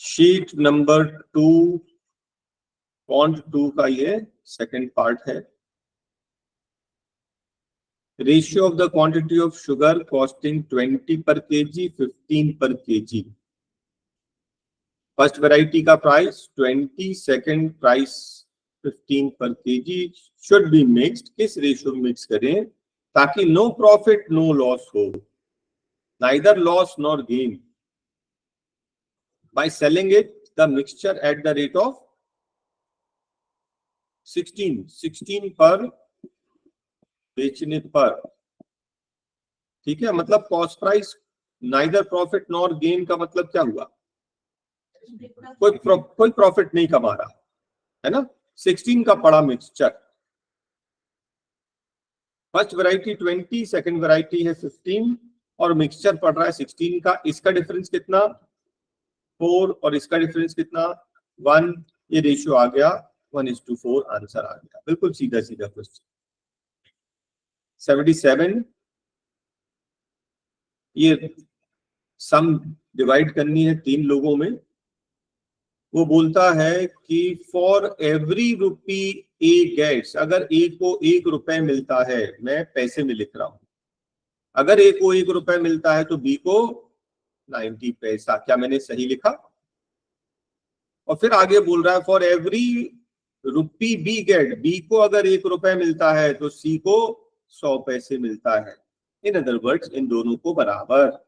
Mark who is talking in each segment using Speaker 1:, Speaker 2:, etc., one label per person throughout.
Speaker 1: Sheet number 2 point 2 का ये second part है। Ratio of the quantity of sugar costing 20 पर केजी, 15 पर केजी। फर्स्ट वैरायटी का प्राइस 20, सेकंड प्राइस 15 पर केजी शुड बी मिक्स्ड। किस रेशियो में मिक्स करें ताकि नो प्रॉफिट नो लॉस हो, neither loss nor gain, by selling it the mixture at the rate of 16 पर बेचने पर। ठीक है, मतलब cost price neither profit nor gain का मतलब क्या हुआ, कोई प्रॉफिट नहीं कमा रहा है ना। 16 का पड़ा mixture, first variety 20, second variety है 15 और मिक्सचर पड़ रहा है 16 का। इसका डिफरेंस कितना 4 और इसका डिफरेंस कितना 1। ये रेशियो आ गया 1:4, आंसर आ गया। बिल्कुल सीधा सीधा क्वेश्चन। 77 ये सम डिवाइड करनी है 3 लोगों में। वो बोलता है कि for every rupee A gets, अगर ए को 1 रुपए मिलता है, मैं पैसे में लिख रहा हूं, अगर ए को 1 रुपए मिलता है तो बी को 90 पैसा। क्या मैंने सही लिखा? और फिर आगे बोल रहा है for every rupee B gets, B को अगर 1 रुपए मिलता है तो सी को 100 पैसे मिलता है। इन अदर वर्ड्स इन दोनों को बराबर।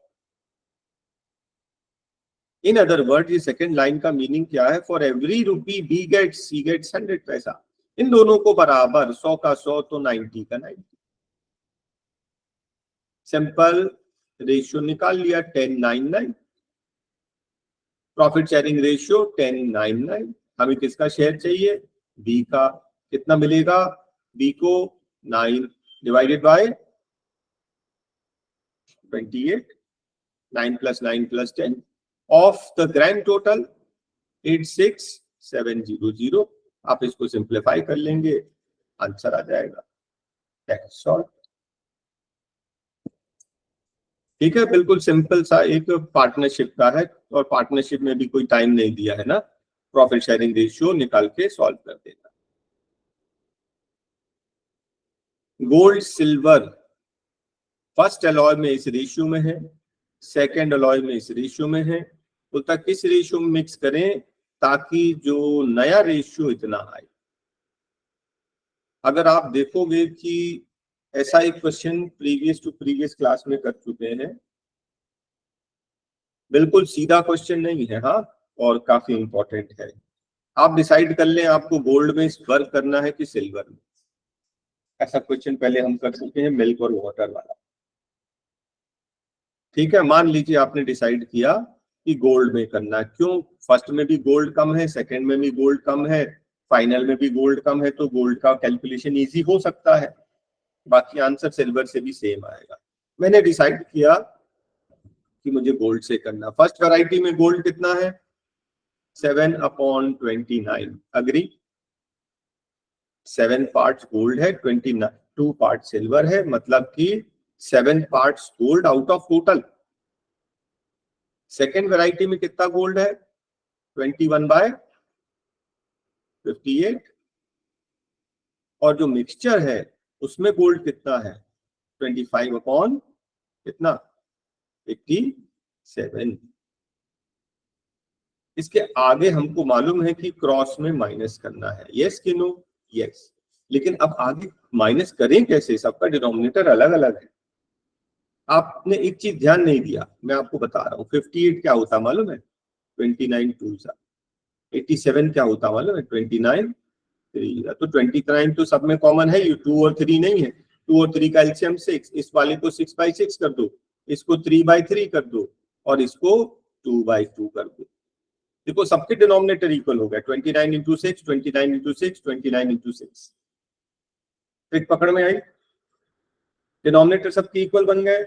Speaker 1: इन अदर वर्ड ये सेकेंड लाइन का मीनिंग क्या है, for every rupee B gets C gets 100 पैसा। इन दोनों को बराबर, 100 का 100 तो 90 का 90। सिंपल रेशियो निकाल लिया 10:9:9। Profit sharing ratio 10:9:9। हमें किसका शेयर चाहिए, बी का। कितना मिलेगा, बी को 9 divided by 28, 9 + 9 + 10 of the grand total 86700। आप इसको सिंप्लीफाई कर लेंगे, आंसर आ जाएगा। That's all. ठीक है, बिल्कुल सिंपल सा एक पार्टनरशिप का है और पार्टनरशिप में भी कोई टाइम नहीं दिया है ना, प्रॉफिट शेयरिंग रेशियो निकाल के सॉल्व कर देना। गोल्ड सिल्वर फर्स्ट अलॉय में इस रेशियो में है, सेकंड अलॉय में इस रेशियो में है। बोलता किस रेशियो में मिक्स करें ताकि जो नया रेशियो इतना आए। अगर आप देखोगे कि ऐसा एक question previous to previous class में कर चुके हैं, बिल्कुल सीधा क्वेश्चन नहीं है हाँ, और काफी इंपॉर्टेंट है। आप डिसाइड कर लें आपको गोल्ड में वर्क करना है कि सिल्वर में। ऐसा क्वेश्चन पहले हम कर चुके हैं, मिल्क और वाटर वाला। ठीक है, मान लीजिए आपने डिसाइड किया कि गोल्ड में करना है। क्यों, फर्स्ट में भी गोल्ड कम है, सेकंड में भी गोल्ड कम है, फाइनल में भी गोल्ड कम है, तो गोल्ड का कैलकुलेशन इजी हो सकता है, बाकी आंसर सिल्वर से भी सेम आएगा। मैंने डिसाइड किया कि मुझे गोल्ड से करना। फर्स्ट वैरायटी में गोल्ड कितना है 7/29, अग्री। 7 पार्ट्स गोल्ड है, 2 पार्ट सिल्वर है, मतलब कि 7 parts gold out of total. Second variety में कितना गोल्ड है 21/58, और जो मिक्सचर है उसमें गोल्ड कितना है 25 कितना 87। इसके आगे हमको मालूम है कि क्रॉस में माइनस करना है, यस कि नो, यस। लेकिन अब आगे माइनस करें कैसे, सबका डिनोमिनेटर अलग अलग है। आपने एक चीज ध्यान नहीं दिया, मैं आपको बता रहा हूँ। 58 क्या होता मालूम है 29 2 87 क्या होता मालूम है 29 3। तो 29 तो सब में कॉमन है, ये 2 और 3 नहीं है। 2 और 3 का एलसीएम 6, इस वाले को 6/6 कर दो, इसको 3/3 कर दो और इसको 2/2 कर दो। देखो सबके डिनोमिनेटर इक्वल हो गया, 29 × 6, 29 × 6, 29 × 6। ट्रिक पकड़ में आई, डिनोमिनेटर सबके इक्वल बन गए।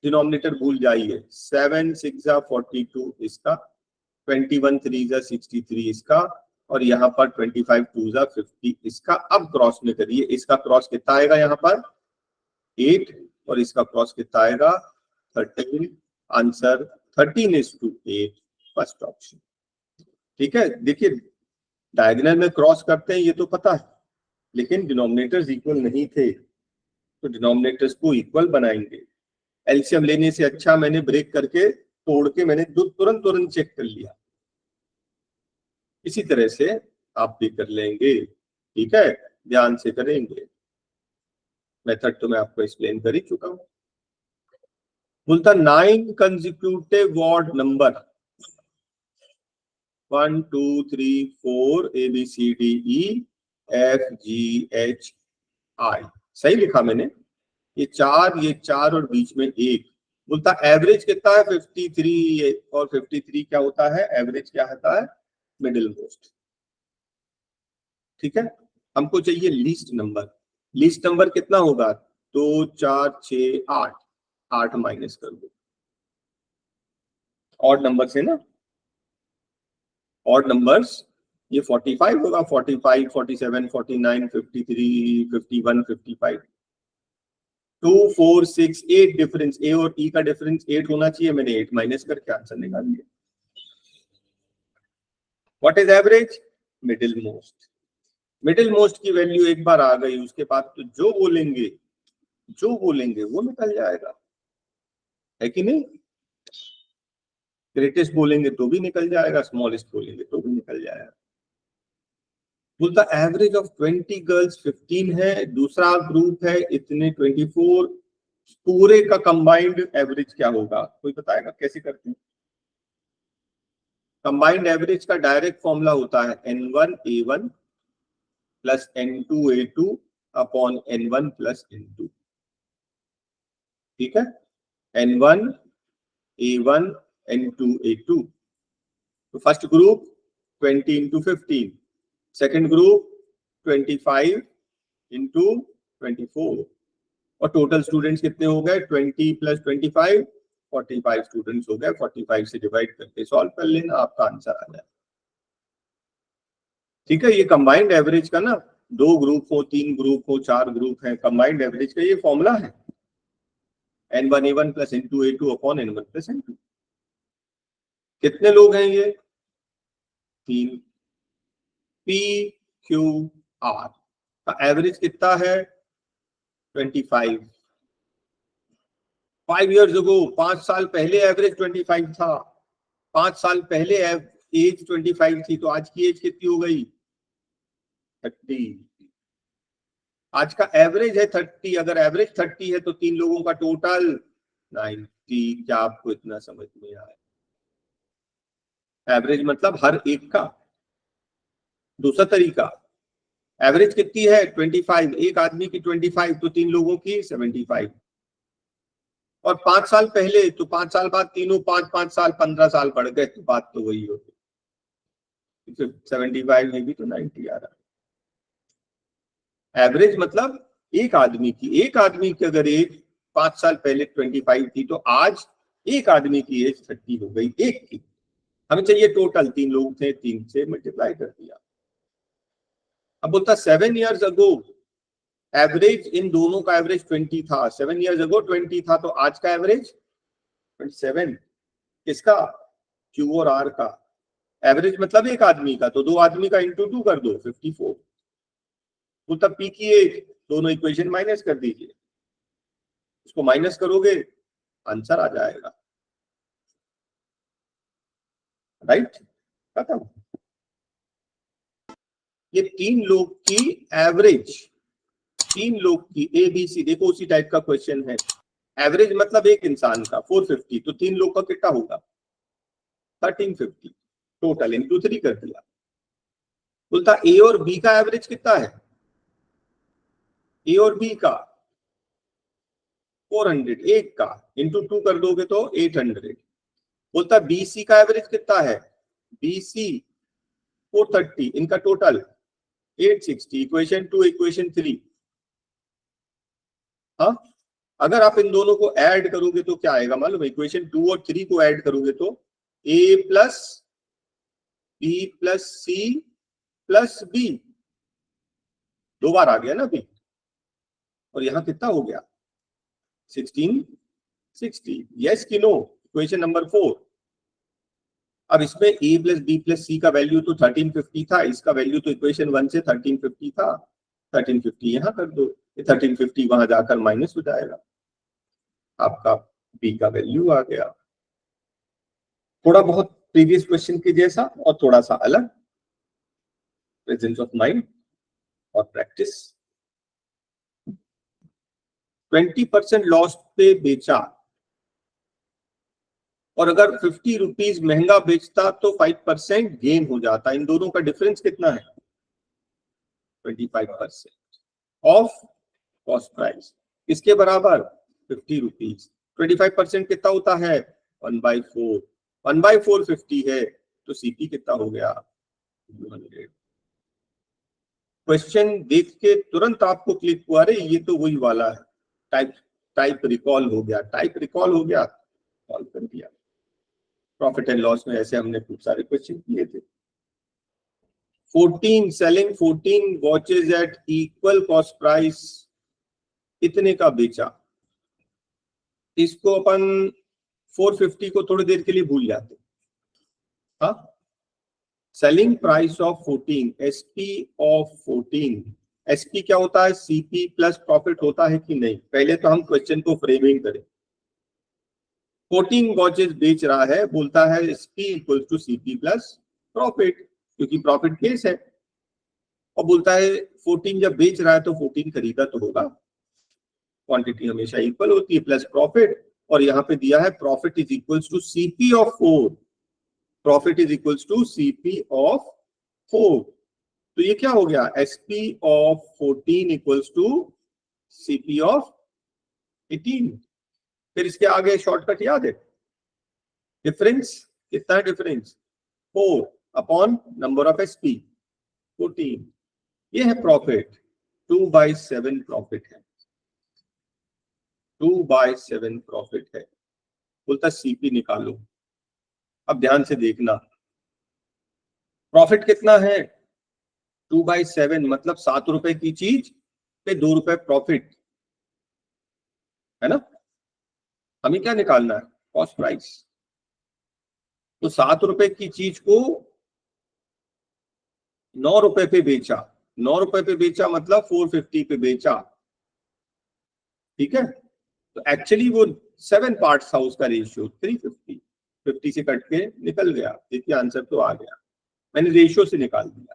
Speaker 1: डिनोमिनेटर भूल जाइए, 7 6 42 इसका, 21 3 63 इसका, और यहाँ पर 25 2 50 इसका। अब क्रॉस में करिए, इसका क्रॉस कितना आएगा यहाँ पर 8 और इसका क्रॉस कितना आएगा 13। Answer 13:8, first option. ठीक है, देखिए डायगोनल में क्रॉस करते हैं ये तो पता है, लेकिन डिनोमिनेटर्स इक्वल नहीं थे तो डिनोमिनेटर्स को इक्वल बनाएंगे। एलसीएम लेने से अच्छा मैंने ब्रेक करके तोड़ के मैंने तुरंत तुरंत चेक कर लिया। इसी तरह से आप भी कर लेंगे, ठीक है, ध्यान से करेंगे। मेथड तो मैं आपको एक्सप्लेन कर ही चुका हूं। बोलता 9 कंसेक्यूटिव ऑड नंबर 1 2 3 4 ABCDEFGHI, सही लिखा मैंने, ये चार और बीच में एक। बोलता एवरेज कितना है 53, और 53 क्या होता है, एवरेज क्या होता है, मिडिल मोस्ट। ठीक है, हमको चाहिए लीस्ट नंबर। लीस्ट नंबर कितना होगा, 2 4 6 8, 8 माइनस कर दो। ऑड नंबर से ना, ऑड नंबर्स ये 45 होगा, 45 47 49 53 51 55, 2 4 6 8 डिफरेंस, ए और ई का डिफरेंस 8 होना चाहिए, मैंने 8 माइनस करके आंसर निकाल लिया। What is average, middle most. Middle most की वैल्यू एक बार आ गई, उसके बाद तो जो बोलेंगे वो निकल जाएगा, है कि नहीं। ग्रेटेस्ट बोलेंगे तो भी निकल जाएगा, स्मॉलेस्ट बोलेंगे तो भी निकल जाएगा। बोलता एवरेज ऑफ 20 गर्ल्स 15 है, दूसरा ग्रुप है इतने 24, पूरे का कंबाइंड एवरेज क्या होगा, कोई बताएगा कैसे करते हैं। कंबाइंड एवरेज का डायरेक्ट फॉर्मूला होता है N1A1 plus N2A2 upon N1 plus N2, ठीक है, N1A1 N2A2। तो first group 20 into 15, second group 25 into 24, और टोटल स्टूडेंट्स कितने हो गए 20 प्लस 25 45 स्टूडेंट्स हो गए। 45 से डिवाइड करके सॉल्व कर लेना, आपका आंसर आ जाए। ठीक है, ये कंबाइंड एवरेज का ना, 2 ग्रुप हो 3 ग्रुप हो 4 ग्रुप है, कंबाइंड एवरेज का ये फॉर्मूला है N1A1 plus N2A2 upon N1 plus N2। कितने लोग हैं ये 3, PQR का एवरेज कितना है 25। 5 years ago, 5 साल पहले एवरेज 25 था, 5 साल पहले एज 25 थी, तो आज की एज कितनी हो गई 30। आज का एवरेज है 30, अगर एवरेज 30 है तो 3 लोगों का टोटल 90। क्या आपको इतना समझ में आया, एवरेज मतलब हर एक का। दूसरा तरीका, एवरेज कितनी है 25, एक आदमी की 25 तो 3 लोगों की 75, और 5 साल पहले तो 5 साल बाद तीनों 5 साल 15 साल बढ़ गए, तो बात तो वही होगी, 75 में भी तो 90 आ रहा है। एवरेज मतलब एक आदमी की अगर एज 5 साल पहले 25 थी, तो आज एक आदमी की एज 30 हो गई, एक की। हमें चाहिए टोटल, 3 लोग थे, 3 से मल्टीप्लाई कर दिया। अब बोलता 7 years अगो एवरेज, इन दोनों का एवरेज 20 था, 7 years अगो 20 था, तो आज का एवरेज 27। किसका, Q और R का। एवरेज मतलब एक आदमी का, तो 2 आदमी का इंटू 2 कर दो 54। तो तब P की एज, दोनों इक्वेशन माइनस कर दीजिए, इसको माइनस करोगे आंसर आ जाएगा, राइट, खत्म। ये 3 लोग की एवरेज, 3 लोग की ABC, देखो उसी टाइप का क्वेश्चन है। एवरेज मतलब एक इंसान का 450, तो 3 लोग का कितना होगा 1350, टोटल इंटू 3 कर दिया। बोलता ए और बी का एवरेज कितना है, ए और बी का 400, एक का इंटू 2 कर दोगे तो 800। बोलता बीसी का एवरेज कितना है, बीसी 430, इनका टोटल 860, इक्वेशन 2 इक्वेशन 3। हाँ, अगर आप इन दोनों को ऐड करोगे तो क्या आएगा मालूम है, इक्वेशन 2 और 3 को ऐड करोगे तो a plus B plus C plus B, 2 बार आ गया ना बी, और यहां कितना हो गया 1660। यस कि नो, इक्वेशन नंबर 4। अब इसमें a प्लस बी प्लस सी का वैल्यू तो 1350 था, इसका वैल्यू तो इक्वेशन 1 से 1350 था, 1350 यहाँ कर दो, 1350 वहां जाकर माइनस हो जाएगा, आपका b का वैल्यू आ गया। थोड़ा बहुत प्रीवियस क्वेश्चन के जैसा और थोड़ा सा अलग, प्रेजेंस ऑफ माइंड और प्रैक्टिस। 20% लॉस पे बेचा और अगर 50 रुपीज महंगा बेचता तो 5% गेन हो जाता। इन दोनों का डिफरेंस कितना है? 25% ऑफ कॉस्ट प्राइस। इसके बराबर 50 रुपीज, 25% कितना होता है? 1/4, 1/4 50 है, तो सीपी कितना हो गया? 200। क्वेश्चन देख के तुरंत आपको क्लिक हुआ, अरे ये तो वही वाला है, टाइप रिकॉल हो गया, कॉल कर दिया। प्रॉफिट एंड लॉस में ऐसे हमने खूब सारे क्वेश्चन किए थे। 14 selling 14 watches at equal cost price, कितने का बेचा? इसको अपन 450 को थोड़ी देर के लिए भूल जाते। हाँ, selling price of 14, SP of 14, SP क्या होता है? सीपी प्लस प्रॉफिट होता है कि नहीं? पहले तो हम क्वेश्चन को फ्रेमिंग करें। 14 वॉचेस बेच रहा है, बोलता है SP equal to CP plus profit, क्योंकि प्रॉफिट केस है, और बोलता है 14 जब बेच रहा है तो 14 खरीदा तो होगा, क्वांटिटी हमेशा इक्वल होती है, प्लस प्रॉफिट, और यहाँ पे दिया है profit is equals to CP of 4, profit is equals to CP of 4, तो ये क्या हो गया? SP of 14 equals to CP of 18। फिर इसके आगे शॉर्टकट याद है? डिफरेंस कितना है? Difference 4 upon number of SP 14, ये है प्रॉफिट। 2/7 प्रॉफिट है, 2/7 प्रॉफिट है। बोलता सीपी निकालो। अब ध्यान से देखना, प्रॉफिट कितना है? 2/7 मतलब 7 रुपए की चीज पे 2 रुपए प्रॉफिट है ना। हमें क्या निकालना है? Cost price. तो 7 रुपए की चीज को 9 रुपए पे बेचा, 9 रुपए पे बेचा मतलब 450 पे बेचा, ठीक है। तो एक्चुअली वो 7 पार्ट्स था उसका रेशियो, 350, 50 से कट के निकल गया। देखिए आंसर तो आ गया, मैंने रेशियो से निकाल दिया,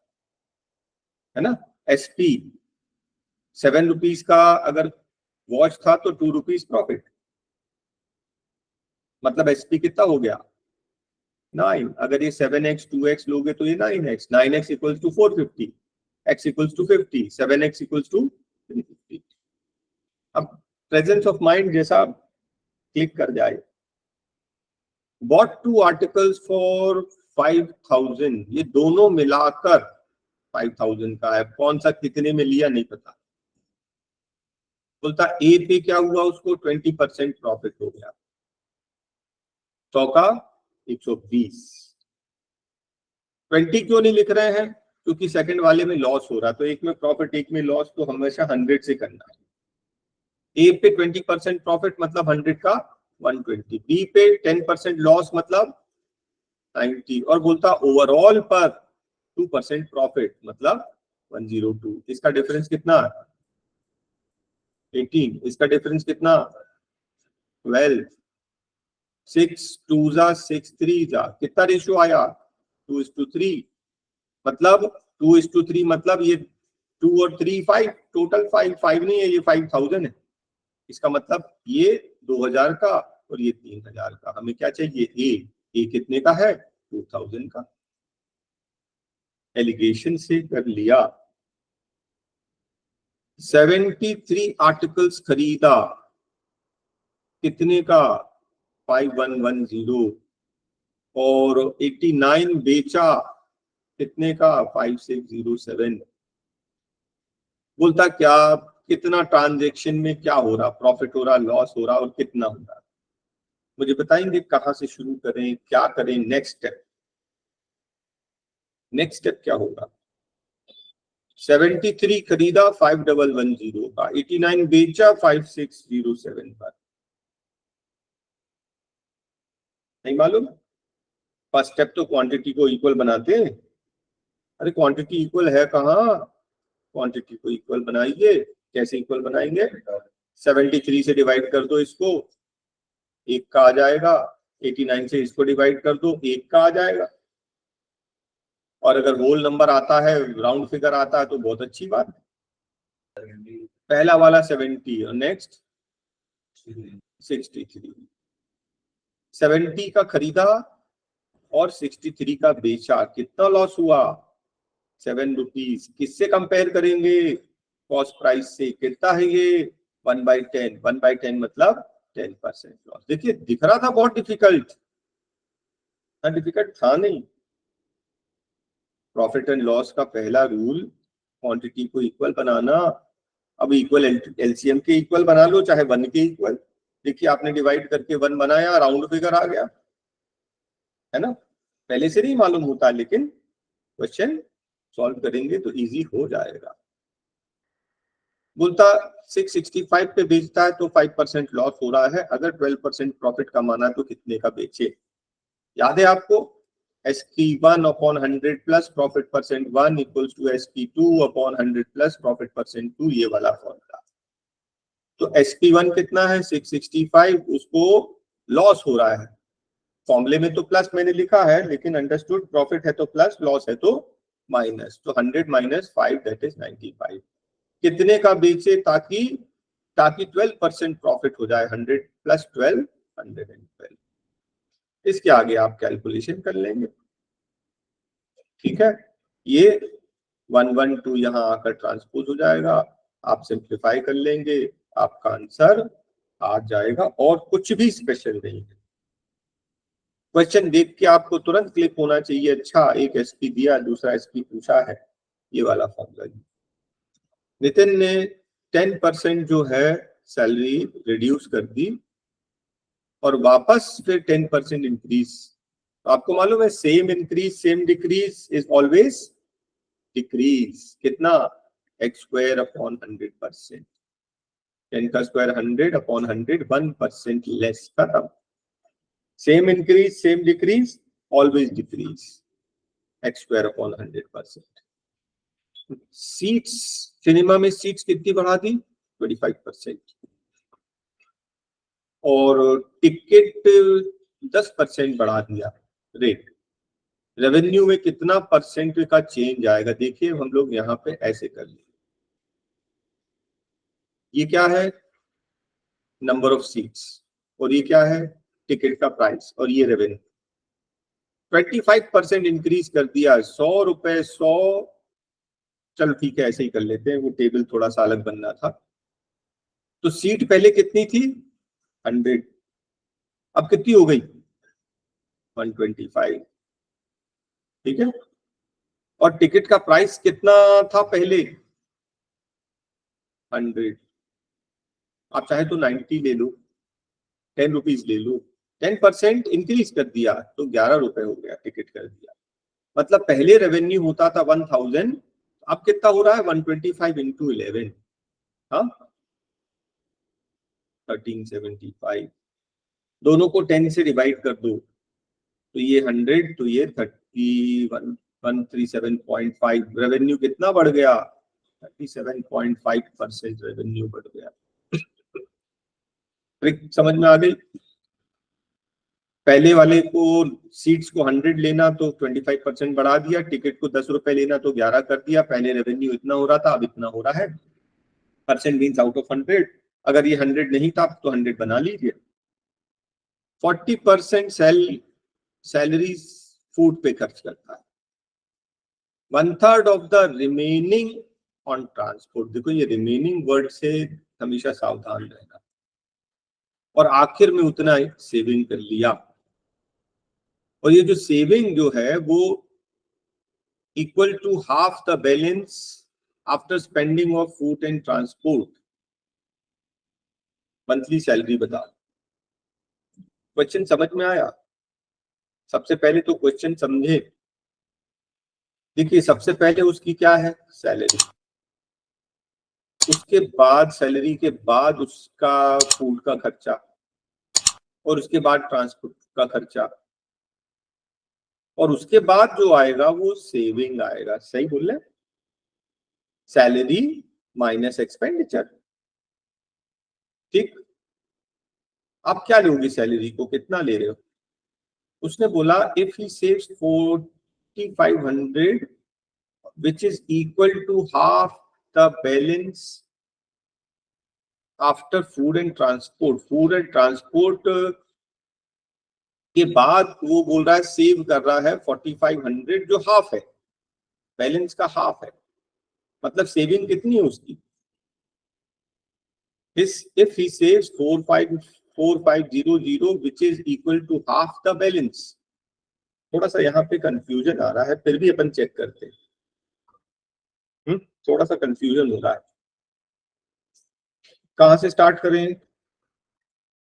Speaker 1: है ना। एसपी 7 रुपीज का अगर वॉच था तो 2 रुपीज प्रॉफिट, मतलब एसपी कितना हो गया? 9। अगर ये 7x 2x लोगे तो ये 9x, 9x equals to 450, x equals to 50, 7x equals to 350। अब प्रेजेंस ऑफ माइंड जैसा क्लिक कर जाए। बॉट 2 आर्टिकल्स फॉर 5000, ये दोनों मिलाकर 5000 का है, कौन सा कितने में लिया नहीं पता। बोलता ए पे क्या हुआ? उसको 20% प्रॉफिट हो गया, 100 का 120। 20 क्यों नहीं लिख रहे हैं? क्योंकि सेकंड वाले में लॉस हो रहा, तो एक में प्रॉफिट एक में लॉस, तो हमेशा 100 से करना है। ए पे 20% प्रॉफिट मतलब 100 का 120, बी पे 10% लॉस मतलब 90, और बोलता ओवरऑल पर 2% प्रॉफिट मतलब 102। इसका डिफरेंस कितना? 18। इसका डिफरेंस कितना? 12। 6 2 जा 6 3 जा, कितना रेशियो आया? 2:3, मतलब 2:3 मतलब ये 2 और 3 5, टोटल 5 नहीं है, ये 5000 है। इसका मतलब ये 2000 का और ये 3000 का। हमें क्या चाहिए? ए कितने का है? 2000 का। एलिगेशन से कर लिया। 73 आर्टिकल्स खरीदा, कितने का? 5110, और 89 बेचा, कितने का? 5607। बोलता क्या कितना ट्रांजैक्शन में क्या हो रहा, प्रॉफिट हो रहा, लॉस हो रहा, और कितना हो रहा। मुझे बताएंगे कहां से शुरू करें, क्या करें? नेक्स्ट स्टेप क्या होगा? 73 खरीदा 5110 का, 89 बेचा 5607 पर। नहीं मालूम? फर्स्ट स्टेप तो क्वांटिटी को इक्वल बनाते हैं। अरे क्वांटिटी इक्वल है कहाँ, क्वांटिटी को इक्वल बनाइए। कैसे इक्वल बनाएंगे, 73 से डिवाइड कर दो इसको, 1 का आ जाएगा। 89 से इसको डिवाइड कर दो, 1 का आ जाएगा। और अगर होल नंबर आता है, राउंड फिगर आता है तो बहुत अच्छी बात है। पहला वाला 70 और नेक्स्ट 63। 70 का खरीदा और 63 का बेचा, कितना लॉस हुआ, 7 रुपीज। किससे कंपेयर करेंगे, कॉस्ट प्राइस से। कितना है ये, 1/10। 1/10 मतलब 10% लॉस। देखिए दिख रहा था बहुत डिफिकल्ट, डिफिकल्ट था नहीं। प्रॉफिट एंड लॉस का पहला रूल, क्वांटिटी को इक्वल बनाना। अब इक्वल एलसीएम के इक्वल बना लो, चाहे 1 के इक्वल। देखिए आपने डिवाइड करके 1 बनाया, राउंड फिगर आ गया, है ना। पहले से नहीं मालूम होता, लेकिन क्वेश्चन सॉल्व करेंगे तो इजी हो जाएगा। बोलता 665 पे बेचता है तो 5% लॉस हो रहा है, अगर 12% प्रॉफिट कमाना है तो कितने का बेचे। याद है आपको, SP1 upon 100 plus profit percent 1 equals to SP2 upon 100 plus profit percent 2, ये वाला फॉर्मूला। तो SP1 कितना है 665, उसको लॉस हो रहा है। फॉर्मूले में तो प्लस मैंने लिखा है, लेकिन अंडरस्टूड प्रॉफिट है तो प्लस, लॉस है तो माइनस। तो 100 माइनस 5 दैट इज 95। कितने का बेचे, ताकि 12% प्रॉफिट हो जाए। 100 प्लस 12 112। इसके आगे आप कैलकुलेशन कर लेंगे, ठीक है। ये 112 यहाँ आकर ट्रांसपोज हो जाएगा, आप सिंप्लीफाई कर लेंगे, आपका आंसर आ जाएगा। और कुछ भी स्पेशल नहीं है। क्वेश्चन देख के आपको तुरंत क्लिक होना चाहिए, अच्छा एक एसपी दिया, दूसरा एसपी पूछा है, ये वाला फॉर्मूला। नितिन ने 10% जो है सैलरी रिड्यूस कर दी और वापस फिर 10% इंक्रीज। तो आपको मालूम है same increase same decrease is always decrease. कितना, x स्क्वायर अपॉन 100%। 10 का स्क्वायर 100 अपॉन 100, 1% लेस, खत्म। Same increase same decrease always decrease, x square upon 100%। Seats, cinema में सीट्स कितनी बढ़ा दी, 25%। और टिकट 10% बढ़ा दिया रेट। रेवेन्यू में कितना परसेंट का चेंज आएगा, देखिए हम लोग यहाँ पे ऐसे कर लेंगे। ये क्या है, नंबर ऑफ सीट्स, और ये क्या है, टिकट का प्राइस, और ये रेवेन्यू। 25% इंक्रीज कर दिया, 100 रुपए 100। चलो ठीक है, ऐसे ही कर लेते हैं, वो टेबल थोड़ा सा अलग बनना था। तो सीट पहले कितनी थी, 100, अब कितनी हो गई, 125, ठीक है। और टिकट का प्राइस कितना था पहले, 100। आप चाहे तो 90 ले लो, 10 रुपीज ले लो। 10% इंक्रीज कर दिया तो 11 रुपए हो गया, टिकट कर दिया। मतलब पहले रेवेन्यू होता था 1000, अब कितना हो रहा है, 125 इंटू 11, हाँ 1375। दोनों को 10 से डिवाइड कर दो, तो ये 100, तो ये 137.5। रेवेन्यू कितना बढ़ गया, 37.5% रेवेन्यू बढ़ गया। ट्रिक समझ में आ गई। पहले वाले को सीट्स को 100 लेना तो 25% बढ़ा दिया, टिकट को 10 रुपए लेना तो 11 कर दिया। पहले रेवेन्यू इतना हो रहा था, अब इतना हो रहा है। Percent means out of 100। अगर ये 100 नहीं था तो 100 बना लीजिए। 40% सैलरी फूड पे खर्च करता है, 1/3 of the remaining on transport. देखो ये रिमेनिंग वर्ड से हमेशा सावधान रहना। और आखिर में उतना सेविंग कर लिया, और ये जो सेविंग जो है वो equal to half the balance after spending of food and transport. Monthly salary बताओ। क्वेश्चन समझ में आया। सबसे पहले तो क्वेश्चन समझे। देखिए सबसे पहले उसकी क्या है, सैलरी। उसके बाद सैलरी के बाद उसका फूड का खर्चा, और उसके बाद ट्रांसपोर्ट का खर्चा। और उसके बाद जो आएगा वो सेविंग आएगा। सही बोल रहे? Salary minus expenditure. ठीक, आप क्या लोगे सैलरी को, कितना ले रहे हो? उसने बोला if he saves 4500 which is equal to half the balance after food and transport. Food and transport के बाद वो बोल रहा है सेव कर रहा है 4500 जो हाफ है, बैलेंस का हाफ है, मतलब सेविंग कितनी है उसकी? if he saves 4500 which is equal to half the balance। थोड़ा सा यहाँ पे कंफ्यूजन आ रहा है, फिर भी अपन चेक करते हैं। थोड़ा सा कंफ्यूजन हो रहा है, कहां से स्टार्ट करें?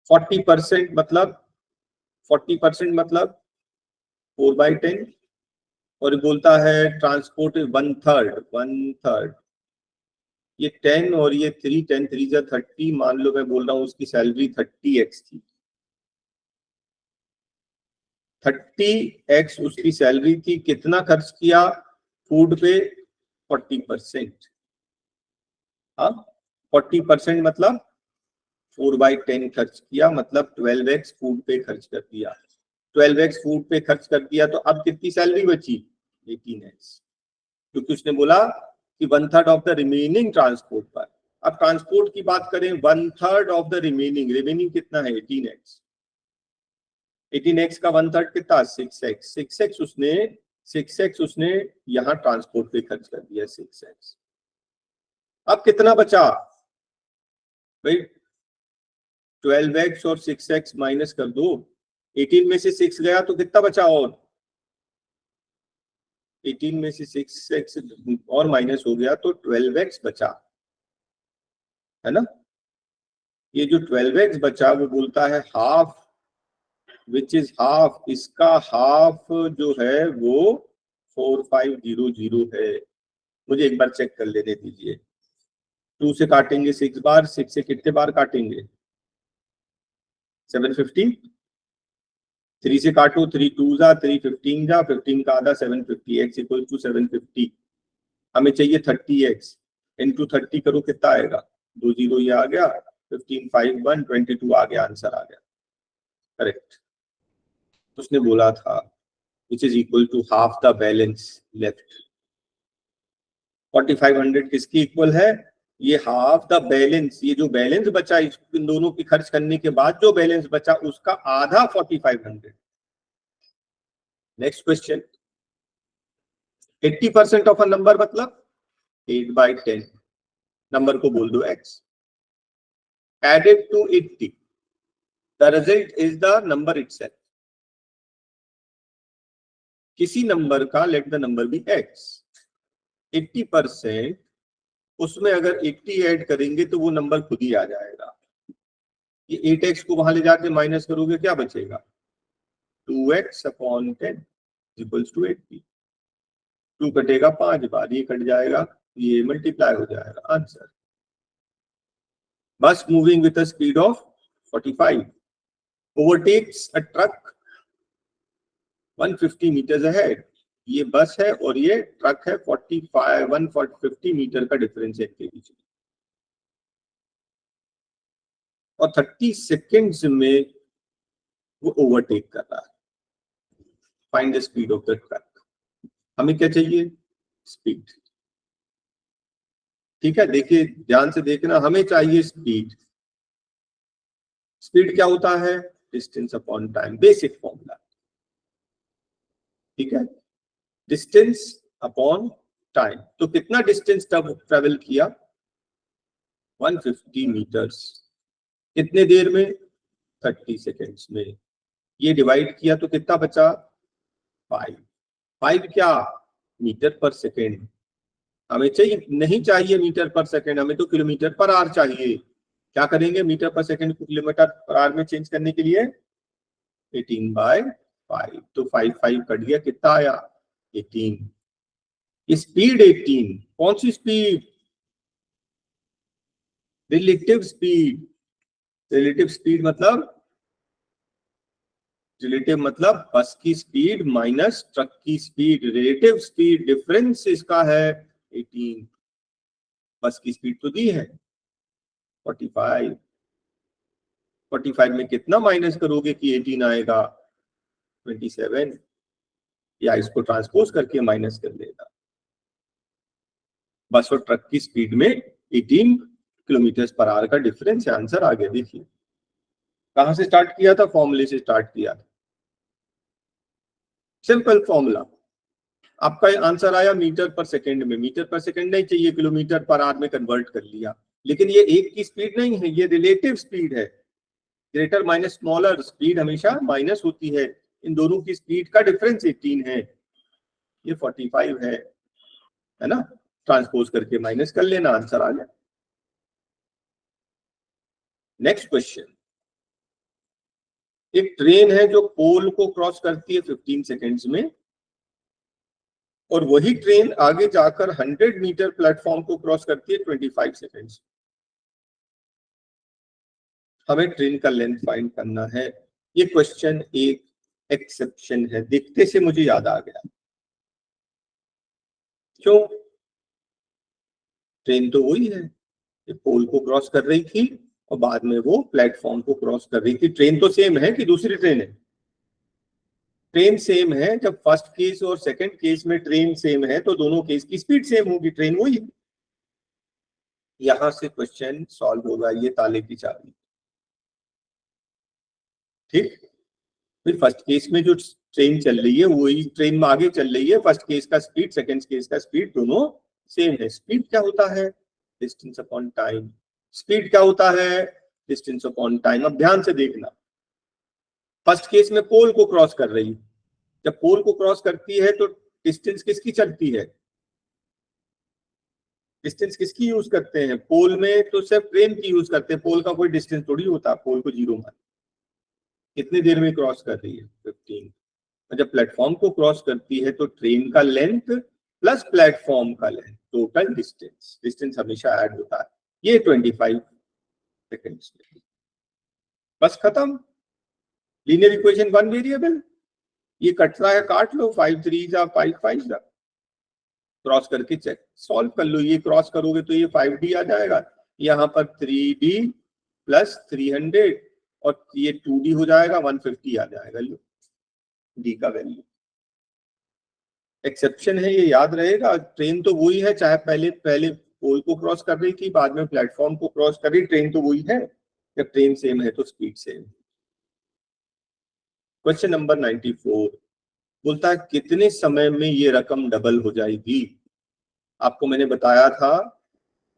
Speaker 1: 40% मतलब 40% मतलब 4/10, और बोलता है ट्रांसपोर्ट 1/3। ये 10 और ये 3, 10 3 जा 30, मान लो मैं बोल रहा हूँ उसकी सैलरी 30x थी। 30x उसकी सैलरी थी, कितना खर्च किया फूड पे? 40%। हाँ, 40% मतलब 4/10 खर्च किया, मतलब 12x फूड पे खर्च कर दिया। 12x फूड पे खर्च कर दिया, तो अब कितनी सैलरी बची? 18x, क्योंकि उसने बोला कि 1/3 ऑफ द रिमेनिंग ट्रांसपोर्ट पर। अब ट्रांसपोर्ट की बात करें, 1/3 ऑफ द रिमेनिंग कितना है? 18x। 18x का 1/3 कितना? 6x। 6x उसने यहाँ ट्रांसपोर्ट पे खर्च कर दिया 6x। अब कितना बचा भाई? 12x और 6x माइनस कर दो, 18 में से 6 गया तो कितना बचा? और 18 में से 6x और माइनस हो गया तो 12x बचा, है ना? ये जो 12x बचा वो बोलता है हाफ, विच इज हाफ, इसका हाफ जो है वो 4500 है। मुझे एक बार चेक कर लेने दीजिए। 2 से काटेंगे 6 बार, 6 से कितने बार काटेंगे? 750। 3 से काटो, 3 2 जा 3, 15 जा, 15 का आधा 750, x इक्वल टू 750। हमें चाहिए 30x, इंटू 30 करो, कितना आएगा? 2 0 ये आ गया, 15 5 1 22 आ गया, आंसर आ गया करेक्ट। उसने बोला था which is equal to half the balance left। 4500 किसकी इक्वल है? ये हाफ द बैलेंस, ये जो बैलेंस बचा इन दोनों की खर्च करने के बाद जो बैलेंस बचा उसका आधा 4500। Next question, 80% of a number मतलब 8/10, नंबर को बोल दो x, added to 80, the result is the number itself। किसी नंबर का, let the number be x, 80%, उसमें अगर 80 ऐड करेंगे तो वो नंबर खुद ही आ जाएगा। ये 8x को वहां ले जाके माइनस करोगे, क्या बचेगा? 2x upon 10 equals to 80। 2 कटेगा 5 बार, ये कट जाएगा, ये मल्टीप्लाई हो जाएगा, answer. Bus moving with a speed of 45 overtakes a truck 150 metres ahead. ये बस है और ये ट्रक है, 150 मीटर का डिफरेंस है इनके बीच में, और 30 सेकेंड्स में वो ओवरटेक कर रहा है। Find the speed of the truck. हमें क्या चाहिए? स्पीड। ठीक है, देखिए ध्यान से देखना, हमें चाहिए स्पीड। स्पीड क्या होता है? Distance upon time, basic formula. ठीक है, डिस्टेंस अपॉन टाइम। तो कितना डिस्टेंस तब ट्रेवल किया? 150 मीटर्स। कितने देर में? 30 सेकेंड्स में। ये डिवाइड किया तो कितना बचा? 5 क्या? मीटर पर सेकेंड। हमें चाहिए, नहीं चाहिए मीटर पर सेकेंड, हमें तो किलोमीटर पर आवर चाहिए। क्या करेंगे मीटर पर सेकेंड को किलोमीटर पर आवर में चेंज करने के लिए? 18/5, तो 5 5 कट गया, कितना आया? 18। स्पीड 18, कौन सी speed? Relative speed. Relative speed मतलब रिलेटिव मतलब बस की स्पीड माइनस ट्रक की स्पीड, रिलेटिव स्पीड डिफरेंस इसका है 18। बस की स्पीड तो दी है 45, 45 में कितना माइनस करोगे कि 18 आएगा? 27, या इसको ट्रांसपोज करके माइनस कर लेगा। बस और ट्रक की स्पीड में 18 किलोमीटर पर आवर का डिफरेंस है। आंसर आ गया। देखिए कहां से स्टार्ट किया था? फॉर्मूले से स्टार्ट किया था, सिंपल फॉर्मूला। आपका आंसर आया मीटर पर सेकंड में। मीटर पर सेकंड नहीं चाहिए, किलोमीटर पर आवर में कन्वर्ट कर लिया। लेकिन ये एक की स्पीड नहीं है, ये रिलेटिव स्पीड है। ग्रेटर माइनस स्मॉलर, स्पीड हमेशा माइनस होती है। इन दोनों की स्पीड का डिफरेंस 18 है, ये 45 है ना? ट्रांसपोज करके माइनस कर लेना, आंसर आ गया। नेक्स्ट क्वेश्चन, एक ट्रेन है जो पोल को क्रॉस करती है 15 सेकेंड्स में, और वही ट्रेन आगे जाकर 100 मीटर प्लेटफॉर्म को क्रॉस करती है 25 सेकेंड्स। हमें ट्रेन का लेंथ फाइंड करना है। ये क्वेश्चन एक एक्सेप्शन है, देखते से मुझे याद आ गया। क्यों? ट्रेन तो वही है, ये पोल को क्रॉस कर रही थी और बाद में वो प्लेटफॉर्म को क्रॉस कर रही थी। ट्रेन तो सेम है कि दूसरी ट्रेन है? ट्रेन सेम है। जब फर्स्ट केस और सेकंड केस में ट्रेन सेम है तो दोनों केस की स्पीड सेम होगी, ट्रेन वही है। यहां से क्वेश्चन सॉल्व होगा, ये ताले की चाबी। ठीक, फिर फर्स्ट केस में जो ट्रेन चल रही है वही ट्रेन में आगे चल रही है। फर्स्ट केस का स्पीड, सेकंड केस का स्पीड दोनों सेम है। स्पीड क्या होता है? Distance upon time. स्पीड क्या होता है? Distance upon time. अब ध्यान से देखना, फर्स्ट केस में पोल को क्रॉस कर रही है। जब पोल को क्रॉस करती है तो डिस्टेंस किसकी चलती है? डिस्टेंस किसकी यूज करते हैं? पोल में तो सिर्फ ट्रेन की यूज करते हैं, पोल का कोई डिस्टेंस थोड़ी होता। पोल को 0 मान। कितनी देर में क्रॉस कर रही है? 15। जब प्लेटफॉर्म को क्रॉस करती है तो ट्रेन का लेंथ प्लस प्लेटफॉर्म का लेंथ, टोटल डिस्टेंस, डिस्टेंस हमेशा ऐड होता है। ये 25 सेकेंड्स में। बस खत्म। लीनियर इक्वेशन 1 वेरिएबल, ये कट रहा है काट लो, 5 3 जा 5 5 जा, क्रॉस करके चेक सॉल्व कर लो। ये क्रॉस करोगे तो ये 5D आ जाएगा, यहाँ पर 3D प्लस 300 और ये 2D हो जाएगा, 150 आ जाएगा। लो डी का वैल्यू। एक्सेप्शन है, ये याद रहेगा। ट्रेन तो वही है, चाहे पहले पहले पोल को क्रॉस कर रही थी, बाद में प्लेटफॉर्म को क्रॉस कर रही, ट्रेन तो वही है। जब ट्रेन सेम है तो स्पीड सेम। क्वेश्चन नंबर 94 बोलता है कितने समय में ये रकम डबल हो जाएगी? आपको मैंने बताया था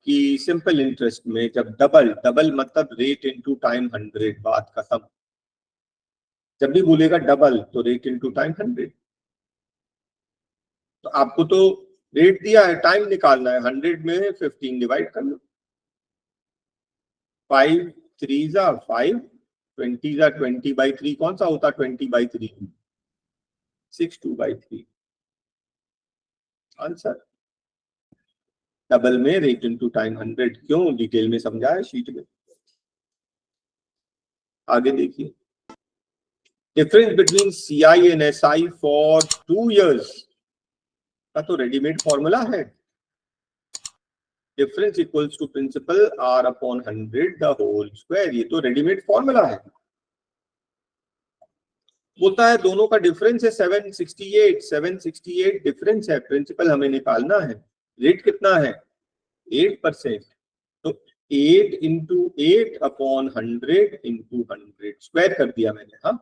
Speaker 1: कि सिंपल इंटरेस्ट में जब डबल, डबल मतलब रेट इनटू टाइम 100, बात खत्म। जब भी बोलेगा डबल तो रेट इनटू टाइम 100। तो आपको तो रेट दिया है, टाइम निकालना है। 100 में 15 डिवाइड कर लो। 5 3 जा 5, 20 जा 20/3 कौन सा होता? 20/3, 6 2/3 आंसर। डबल में रेट इनटू टाइम 100। क्यों? डिटेल में समझाया शीट में। आगे देखिए, difference between CI and SI for 2 years का तो रेडीमेड फॉर्मूला है। Difference equals to principal R/100 the whole square, ये तो रेडीमेड फॉर्मूला है। बोलता है दोनों का डिफरेंस है 768, 768 डिफरेंस है। प्रिंसिपल हमें निकालना है। रेट कितना है? 8%। तो 8 इंटू 8/100 इंटू 100 स्क्वायर कर दिया मैंने। हाँ,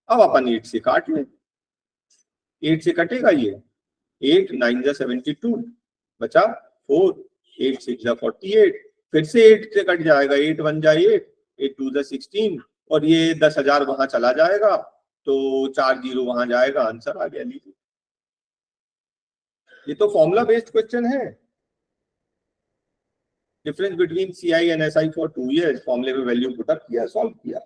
Speaker 1: अब अपन 8 से काट लें। 8 से कटेगा ये, 8 9 जा 72 बचा 4, 8 6 जा 48, फिर से 8 से कट जाएगा, 8 1 जा 8, 8 2 जा 16, और ये 10,000 वहां चला जाएगा तो 4 0 वहां जाएगा। आंसर आ गया। लीजिए, ये तो फॉर्मूला बेस्ड क्वेश्चन है। Difference between CI and SI for 2 years, फॉर्मूले में वैल्यू पुट अप किया, सॉल्व किया।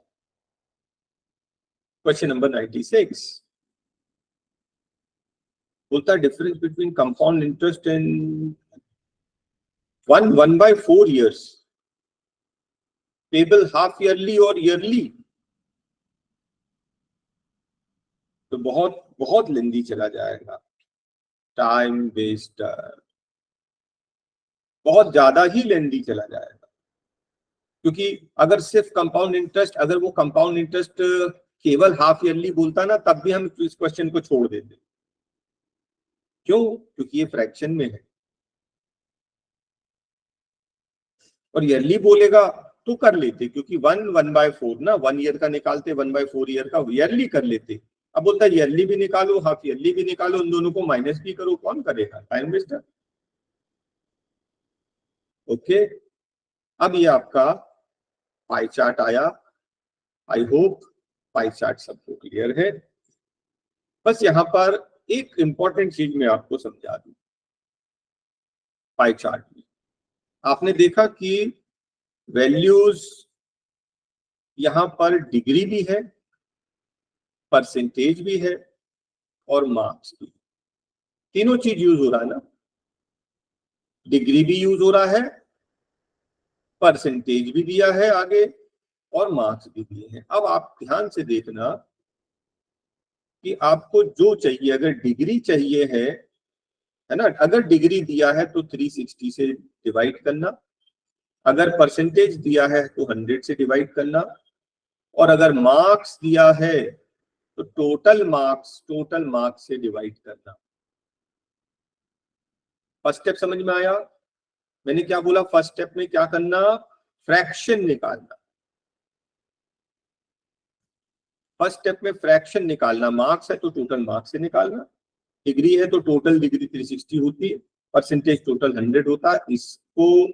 Speaker 1: क्वेश्चन नंबर 96 बोलता है difference between compound interest and 1/4 years payable half yearly और ईयरली। तो बहुत बहुत लेंदी चला जाएगा, टाइम वेस्टर, बहुत ज्यादा ही लेंदी चला जाएगा। क्योंकि अगर सिर्फ कंपाउंड इंटरेस्ट, अगर वो कंपाउंड इंटरेस्ट केवल हाफ ईयरली बोलता ना, तब भी हम इस क्वेश्चन को छोड़ देते। क्यों? क्योंकि ये फ्रैक्शन में है। और ईयरली बोलेगा तो कर लेते, क्योंकि 1/4 ना, 1 ईयर का निकालते, 1/4 ईयर का ईयरली कर लेते। अब बोलता है ईयरली भी निकालो, हाफ ईयरली भी निकालो, उन दोनों को माइनस भी करो, कौन करेगा? Time Wester. ओके, अब ये आपका पाई चार्ट आया। आई होप पाई चार्ट सबको क्लियर है। बस यहां पर एक इंपॉर्टेंट चीज मैं आपको समझा दूं। पाई चार्ट में आपने देखा कि वैल्यूज यहां पर डिग्री भी है, परसेंटेज भी है और मार्क्स भी। तीनों चीज यूज हो रहा है ना। डिग्री भी यूज हो रहा है, परसेंटेज भी दिया है आगे, और मार्क्स भी दिए हैं। अब आप ध्यान से देखना कि आपको जो चाहिए, अगर डिग्री चाहिए है ना, अगर डिग्री दिया है तो 360 से डिवाइड करना, अगर परसेंटेज दिया है तो 100 से डिवाइड करना, और अगर मार्क्स दिया है तो टोटल मार्क्स से डिवाइड करना। फर्स्ट स्टेप समझ में आया? मैंने क्या बोला? फर्स्ट स्टेप में क्या करना? फ्रैक्शन निकालना। फर्स्ट स्टेप में फ्रैक्शन निकालना। मार्क्स है तो टोटल मार्क्स से निकालना, डिग्री है तो टोटल डिग्री 360 होती है, परसेंटेज टोटल 100 होता है। इसको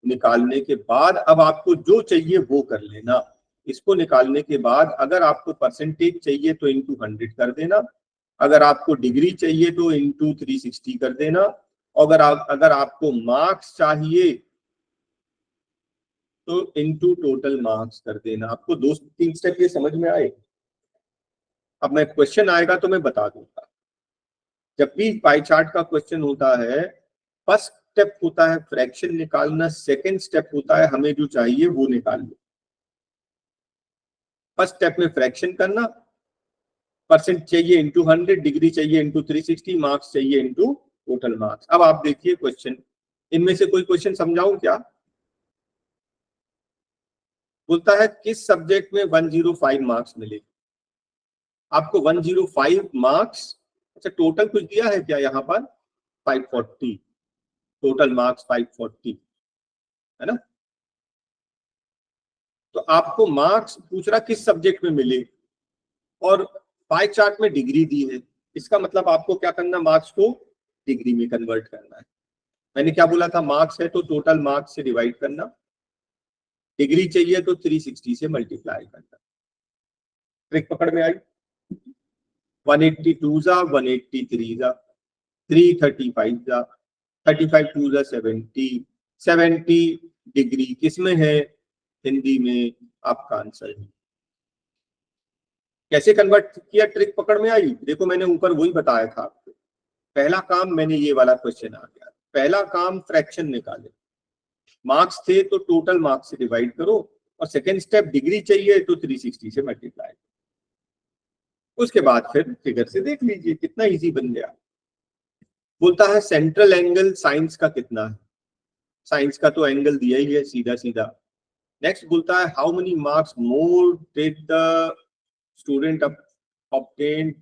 Speaker 1: निकालने के बाद अब आपको जो चाहिए वो कर लेना। इसको निकालने के बाद अगर आपको परसेंटेज चाहिए तो इंटू 100 कर देना, अगर आपको डिग्री चाहिए तो इंटू 360 कर देना, अगर आपको मार्क्स चाहिए तो इंटू टोटल मार्क्स कर देना। आपको 2-3 स्टेप ये समझ में आए? अब मैं क्वेश्चन आएगा तो मैं बता दूंगा। जब भी पाई चार्ट का क्वेश्चन होता है, फर्स्ट स्टेप होता है फ्रैक्शन निकालना, सेकंड स्टेप होता है हमें जो चाहिए वो निकाल लो। फर्स्ट स्टेप में फ्रैक्शन करना, परसेंट चाहिए इंटू 100, डिग्री चाहिए इंटू 360, मार्क्स चाहिए इंटू टोटल मार्क्स। अब आप देखिए क्वेश्चन, इनमें से कोई क्वेश्चन समझाऊं क्या? बोलता है किस सब्जेक्ट में 105 मार्क्स मिले। आपको 105 मार्क्स, अच्छा टोटल कुछ दिया है क्या यहाँ पर? 540, टोटल मार्क्स 540 है ना। तो आपको मार्क्स पूछ रहा किस सब्जेक्ट में मिले, और पाई चार्ट में डिग्री दी है। इसका मतलब आपको क्या करना? मार्क्स को डिग्री में कन्वर्ट करना है। मैंने क्या बोला था? मार्क्स है तो टोटल मार्क्स से डिवाइड करना, डिग्री चाहिए तो 360 से मल्टीप्लाई करना। ट्रिक पकड़ में आई? 182 जा 183 जा 335 जा 35 2 जा 70 70 डिग्री किसमें है? हिंदी में। आपका आंसर है। कैसे कन्वर्ट किया? ट्रिक पकड़ में आई? देखो मैंने ऊपर वही बताया था आपको। पहला काम मैंने ये वाला क्वेश्चन आ गया, पहला काम फ्रैक्शन निकाले, मार्क्स थे तो टोटल मार्क्स से डिवाइड करो, और सेकंड स्टेप डिग्री चाहिए तो 360 से मल्टीप्लाई। उसके बाद फिर फिगर से देख लीजिए, कितना इजी बन गया। बोलता है सेंट्रल एंगल साइंस का कितना है। साइंस का तो एंगल दिया ही है सीधा सीधा। नेक्स्ट बोलता है how many marks more did the student obtain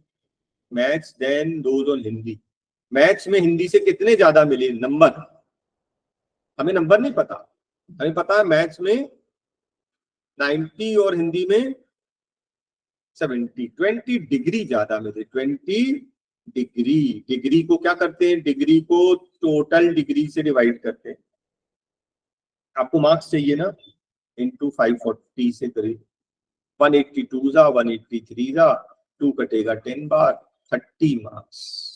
Speaker 1: maths than those on Hindi. Maths में हिंदी से कितने ज्यादा मिले नंबर? हमें नंबर नहीं पता, हमें पता है मैथ्स में 90 और हिंदी में 70, 20 डिग्री ज्यादा मिले। 20 डिग्री, डिग्री को क्या करते हैं? डिग्री को टोटल डिग्री से डिवाइड करते हैं। आपको मार्क्स चाहिए ना, इंटू 540 से करीब 182 जा 183 जा 2 कटेगा 10 बार 30 मार्क्स।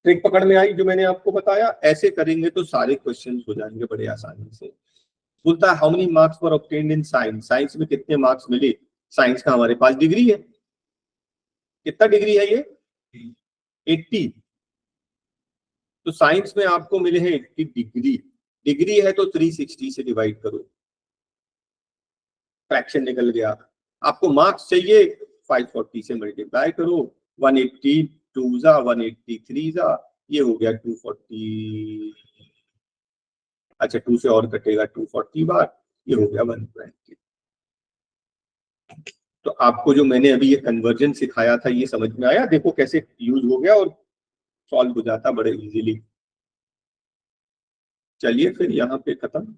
Speaker 1: ट्रिक पकड़ में आई जो मैंने आपको बताया? ऐसे करेंगे तो सारे क्वेश्चन हो जाएंगे बड़े आसानी से। बोलता है how many marks were obtained in science. Science में कितने मार्क्स मिले? साइंस का हमारे पास डिग्री है। कितना डिग्री है ये? 80। तो साइंस में आपको मिले हैं 80 डिग्री। डिग्री है तो 360 से डिवाइड करो, फ्रैक्शन निकल गया। आपको मार्क्स चाहिए 540 से मल्टीप्लाई करो, 182 जा 183 जा, ये हो गया 240, अच्छा 2 से और कटेगा 240 बार, ये हो गया 120। तो आपको जो मैंने अभी ये कन्वर्जन सिखाया था ये समझ में आया? देखो कैसे यूज हो गया और सॉल्व हो जाता बड़े इजीली। चलिए फिर यहाँ पे खत्म।